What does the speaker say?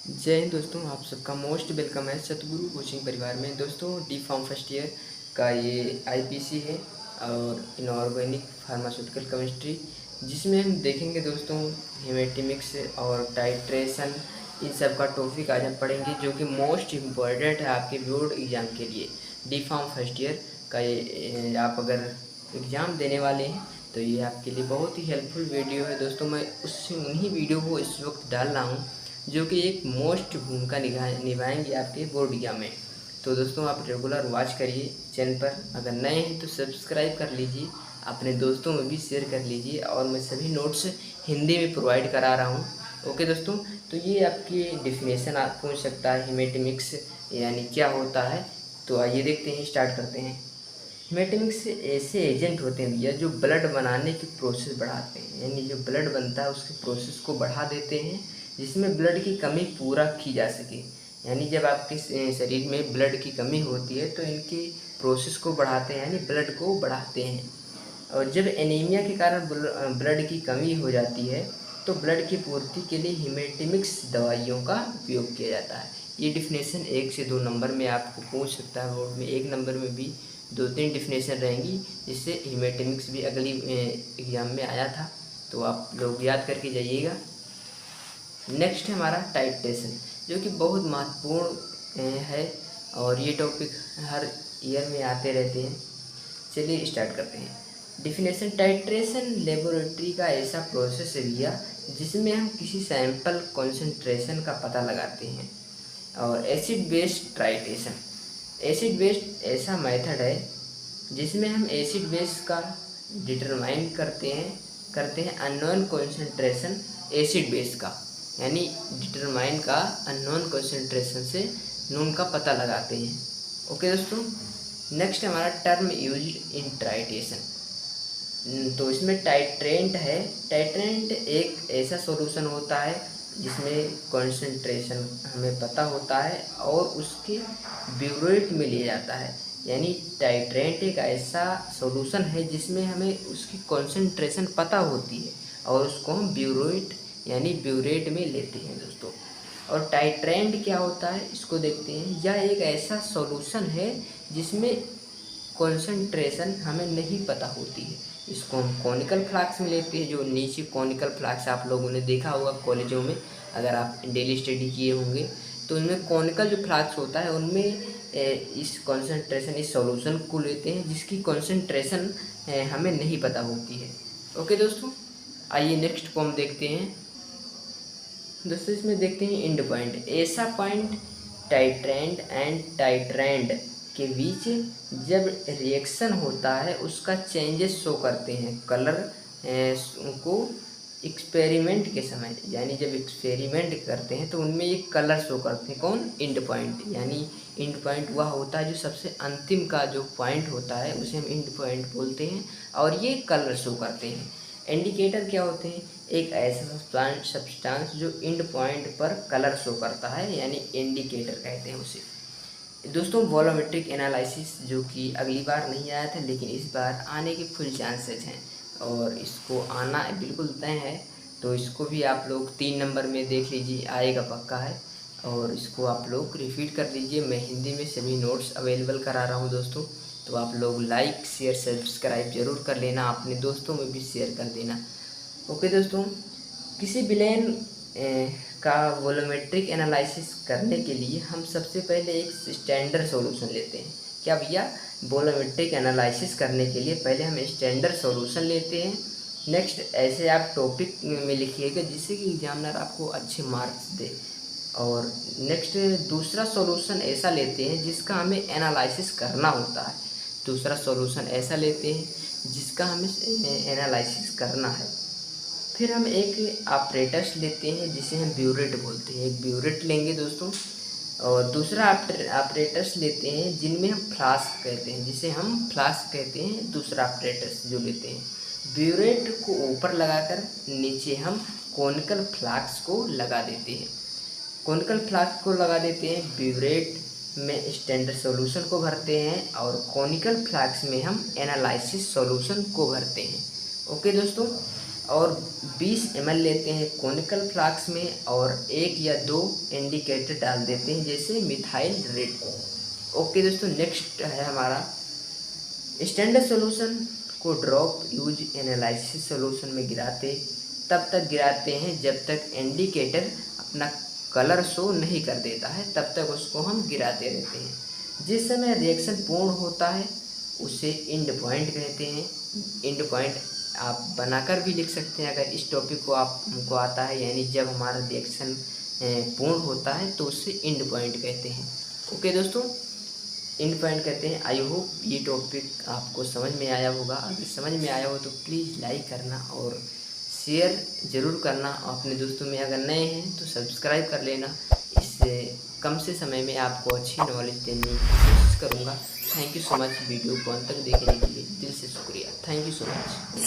जय हिंद दोस्तों, आप सबका मोस्ट वेलकम है सतगुरु कोचिंग परिवार में। दोस्तों डी फार्म फर्स्ट ईयर का ये आईपीसी है और इनऑर्गेनिक फार्मास्यूटिकल केमिस्ट्री, जिसमें हम देखेंगे दोस्तों हेमेटिमिक्स और टाइट्रेशन, इन सब का टॉपिक आज हम पढ़ेंगे जो कि मोस्ट इम्पॉर्टेंट है आपके बोर्ड एग्ज़ाम के लिए। डी फार्म फर्स्ट ईयर का ये आप अगर एग्ज़ाम देने वाले हैं तो ये आपके लिए बहुत ही हेल्पफुल वीडियो है दोस्तों। मैं उन्हीं वीडियो को इस वक्त डाल रहा हूँ जो कि एक मोस्ट भूमिका निभाएंगे आपके बोर्ड एग्जाम में। तो दोस्तों आप रेगुलर वॉच करिए चैनल पर, अगर नए हैं तो सब्सक्राइब कर लीजिए, अपने दोस्तों में भी शेयर कर लीजिए और मैं सभी नोट्स हिंदी में प्रोवाइड करा रहा हूँ। ओके दोस्तों, तो ये आपकी डिफिनेशन आप पूछ सकता है हेमेटिमिक्स यानी क्या होता है। तो आइए देखते हैं, स्टार्ट करते हैं। हेमेटिमिक्स ऐसे एजेंट होते हैं भैया जो ब्लड बनाने की प्रोसेस बढ़ाते हैं, यानी जो ब्लड बनता है उसकी प्रोसेस को बढ़ा देते हैं जिसमें ब्लड की कमी पूरा की जा सके। यानी जब आपके शरीर में ब्लड की कमी होती है तो इनकी प्रोसेस को बढ़ाते हैं, यानी ब्लड को बढ़ाते हैं। और जब एनीमिया के कारण ब्लड की कमी हो जाती है तो ब्लड की पूर्ति के लिए हेमेटिमिक्स दवाइयों का उपयोग किया जाता है। ये डिफिनेशन 1 से 2 नंबर में आपको पूछ सकता है बोर्ड में, 1 नंबर में भी 2-3 डिफिनेशन रहेंगी, जिससे हेमेटिमिक्स भी अगली एग्ज़ाम में आया था, तो आप लोग याद करके जाइएगा। नेक्स्ट है हमारा टाइट्रेशन, जो कि बहुत महत्वपूर्ण है और ये टॉपिक हर ईयर में आते रहते हैं। चलिए स्टार्ट करते हैं। डिफिनेशन: टाइट्रेशन लेबोरेटरी का ऐसा प्रोसेस है भैया जिसमें हम किसी सैंपल कॉन्सेंट्रेशन का पता लगाते हैं। और acid based titration, acid based ऐसा मेथड है जिसमें हम एसिड बेस का डिटरमाइन करते हैं अननोन कॉन्सेंट्रेशन एसिड बेस का, यानी डिटरमाइन का अननोन कॉन्सेंट्रेशन से नून का पता लगाते हैं। ओके दोस्तों, नेक्स्ट हमारा टर्म यूज इन टाइट्रेशन। तो इसमें टाइट्रेंट है। टाइट्रेंट एक ऐसा सॉल्यूशन होता है जिसमें कॉन्सेंट्रेशन हमें पता होता है और उसके ब्यूरेट में लिया जाता है। यानी टाइट्रेंट एक ऐसा सॉल्यूशन है जिसमें हमें उसकी कॉन्सेंट्रेशन पता होती है और उसको हम ब्यूरेट यानी ब्यूरेट में लेते हैं दोस्तों। और टाइट्रेंट क्या होता है इसको देखते हैं। यह एक ऐसा सॉल्यूशन है जिसमें कॉन्सेंट्रेशन हमें नहीं पता होती है। इसको हम कॉनिकल फ्लास्क में लेते हैं, जो नीचे कॉनिकल फ्लास्क आप लोगों ने देखा होगा कॉलेजों में, अगर आप डेली स्टडी किए होंगे तो उनमें कॉनिकल जो फ्लास्क होता है उनमें इस कॉन्सेंट्रेशन इस सॉल्यूशन को लेते हैं जिसकी कॉन्सेंट्रेशन हमें नहीं पता होती है। ओके दोस्तों, आइए नेक्स्ट को हम देखते हैं। दोस्तों इसमें देखते हैं एंड पॉइंट, ऐसा पॉइंट टाइट्रेंट एंड टाइट्रेंड के बीच जब रिएक्शन होता है उसका चेंजेस शो करते हैं कलर को एक्सपेरिमेंट के समय, यानी जब एक्सपेरिमेंट करते हैं तो उनमें ये कलर शो करते हैं। कौन? And point. यानी एंड पॉइंट वह होता है जो सबसे अंतिम का जो पॉइंट होता है उसे हम एंड पॉइंट बोलते हैं और ये कलर शो करते हैं। इंडिकेटर क्या होते हैं? एक ऐसा सब्सटेंस जो एंड पॉइंट पर कलर शो करता है, यानी इंडिकेटर कहते हैं उसे। दोस्तों वॉल्यूमेट्रिक एनालिसिस जो कि अगली बार नहीं आया था लेकिन इस बार आने के फुल चांसेस हैं और इसको आना बिल्कुल तय है, तो इसको भी आप लोग 3 नंबर में देख लीजिए, आएगा पक्का है। और इसको आप लोग रिपीट कर लीजिए, मैं हिंदी में सभी नोट्स अवेलेबल करा रहा हूँ दोस्तों, तो आप लोग लाइक शेयर सब्सक्राइब जरूर कर लेना, अपने दोस्तों में भी शेयर कर देना। ओके दोस्तों, किसी विलेन का वॉल्यूमेट्रिक एनालिसिस करने के लिए हम सबसे पहले एक स्टैंडर्ड सॉल्यूशन लेते हैं। क्या भैया? वॉल्यूमेट्रिक एनालिसिस करने के लिए पहले हम स्टैंडर्ड सॉल्यूशन लेते हैं। नेक्स्ट ऐसे आप टॉपिक में लिखिएगा जिससे कि एग्जामिनर आपको अच्छे मार्क्स दे। और नेक्स्ट दूसरा सॉल्यूशन ऐसा लेते हैं जिसका हमें एनालिसिस करना होता है। दूसरा सॉल्यूशन ऐसा लेते हैं जिसका हमें एनालिसिस करना है। फिर हम एक ऑपरेटर्स लेते हैं जिसे हम ब्यूरेट बोलते हैं, एक ब्यूरेट लेंगे दोस्तों। और दूसरा ऑपरेटर्स लेते हैं जिनमें हम फ्लास्क कहते हैं, जिसे हम फ्लास्क कहते हैं। दूसरा ऑपरेटर्स जो लेते हैं, ब्यूरेट को ऊपर लगाकर नीचे हम कॉनिकल फ्लास्क को लगा देते हैं। कॉनिकल फ्लास्क को लगा देते हैं, ब्यूरेट में स्टैंडर्ड सॉल्यूशन को भरते हैं और कॉनिकल फ्लास्क में हम एनालिसिस सॉल्यूशन को भरते हैं। ओके दोस्तों, और 20 ml लेते हैं कोनिकल फ्लास्क में और 1 या 2 इंडिकेटर डाल देते हैं जैसे मिथाइल रेड। ओके दोस्तों, नेक्स्ट है हमारा स्टैंडर्ड सॉल्यूशन को ड्रॉप यूज एनालिसिस सॉल्यूशन में गिराते तब तक गिराते हैं जब तक इंडिकेटर अपना कलर शो नहीं कर देता है, तब तक उसको हम गिराते रहते हैं। जिस समय रिएक्शन पूर्ण होता है उसे एंड पॉइंट कहते हैं। एंड पॉइंट आप बनाकर भी लिख सकते हैं अगर इस टॉपिक को आपको आता है, यानी जब हमारा रिएक्शन पूर्ण होता है तो उससे एंड पॉइंट कहते हैं। ओके दोस्तों, एंड पॉइंट कहते हैं। आई होप ये टॉपिक आपको समझ में आया होगा। अगर समझ में आया हो तो प्लीज़ लाइक करना और शेयर ज़रूर करना। अपने दोस्तों में अगर नए हैं तो सब्सक्राइब कर लेना। इससे कम से समय में आपको अच्छी नॉलेज देने की कोशिश करूँगा। Thank you so much. Video को अंत तक देखने के लिए दिल से शुक्रिया। Thank you so much.